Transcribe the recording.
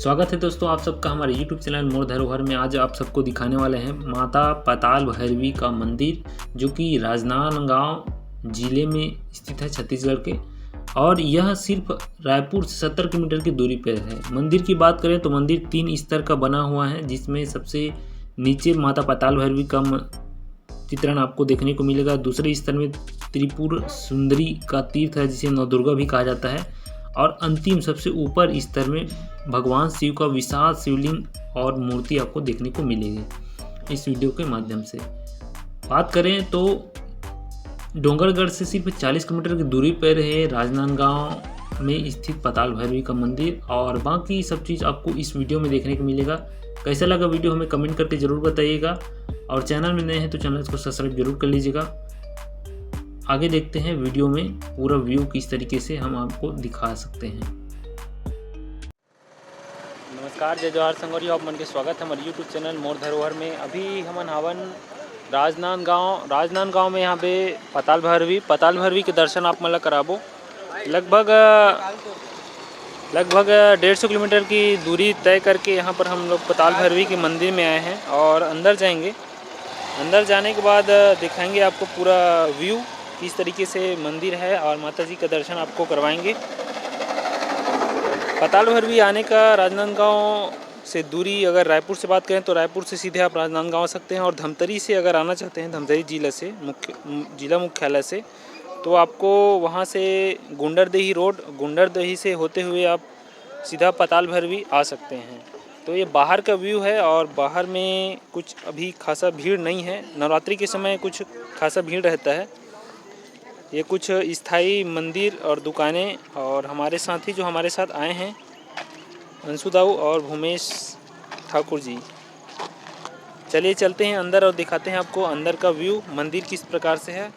स्वागत है दोस्तों आप सबका हमारे YouTube चैनल मोर धरोहर में। आज आप सबको दिखाने वाले हैं माता पाताल भैरवी का मंदिर, जो कि राजनांदगांव जिले में स्थित है, छत्तीसगढ़ के। और यह सिर्फ रायपुर से 70 किलोमीटर की दूरी पर है। मंदिर की बात करें तो मंदिर 3 स्तर का बना हुआ है, जिसमें सबसे नीचे माता पाताल भैरवी का चित्रण आपको देखने को मिलेगा। दूसरे स्तर में त्रिपुर सुंदरी का तीर्थ है, जिसे नवदुर्गा भी कहा जाता है। और अंतिम सबसे ऊपर स्तर में भगवान शिव का विशाल शिवलिंग और मूर्ति आपको देखने को मिलेगी इस वीडियो के माध्यम से। बात करें तो डोंगरगढ़ से सिर्फ 40 किलोमीटर की दूरी पर है राजनांदगांव में स्थित पाताल भैरवी का मंदिर। और बाकी सब चीज़ आपको इस वीडियो में देखने को मिलेगा। कैसा लगा वीडियो हमें कमेंट करके ज़रूर बताइएगा, और चैनल में नए हैं तो चैनल को सब्सक्राइब जरूर कर लीजिएगा। आगे देखते हैं वीडियो में पूरा व्यू किस तरीके से हम आपको दिखा सकते हैं। नमस्कार, जय जोहार संगवारी, आप मन के स्वागत है हमारे यूट्यूब चैनल मोर धरोहर में। अभी हमन हावन राजनांदगांव में। यहाँ पे पाताल भैरवी के दर्शन आप मन ला कराबो। लगभग 150 किलोमीटर की दूरी तय करके यहाँ पर हम लोग पाताल भैरवी के मंदिर में आए हैं और अंदर जाएंगे। अंदर जाने के बाद दिखाएंगे आपको पूरा व्यू किस तरीके से मंदिर है, और माता जी का दर्शन आपको करवाएंगे। पाताल भैरवी आने का राजनांदगांव से दूरी, अगर रायपुर से बात करें तो रायपुर से सीधे आप राजनांदगांव आ सकते हैं। और धमतरी से अगर आना चाहते हैं, धमतरी जिला मुख्यालय से, तो आपको वहां से गुंडरदेही से होते हुए आप सीधा पाताल भैरवी आ सकते हैं। तो ये बाहर का व्यू है, और बाहर में कुछ अभी खासा भीड़ नहीं है। नवरात्रि के समय कुछ खासा भीड़ रहता है। ये कुछ स्थायी मंदिर और दुकानें, और हमारे साथी जो हमारे साथ आए हैं, अंशु दाऊ और भूमेश ठाकुर जी। चलिए चलते हैं अंदर और दिखाते हैं आपको अंदर का व्यू मंदिर किस प्रकार से है।